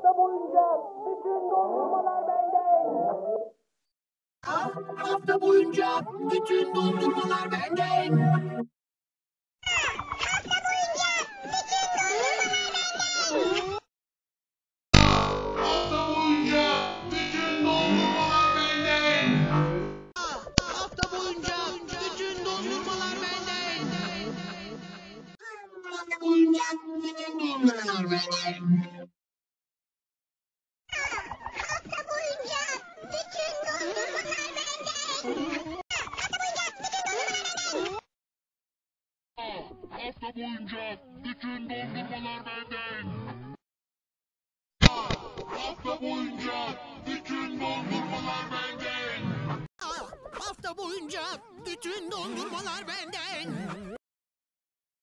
Hafta boyunca bütün dondurmalar benden. Hafta boyunca bütün dondurmalar benden. Hafta boyunca bütün dondurmalar benden. Hafta boyunca bütün dondurmalar benden. Hafta boyunca bütün dondurmalar benden. Hafta boyunca bütün dondurmalar benden. Hafta boyunca bütün dondurmalar benden. Hafta boyunca bütün dondurmalar benden.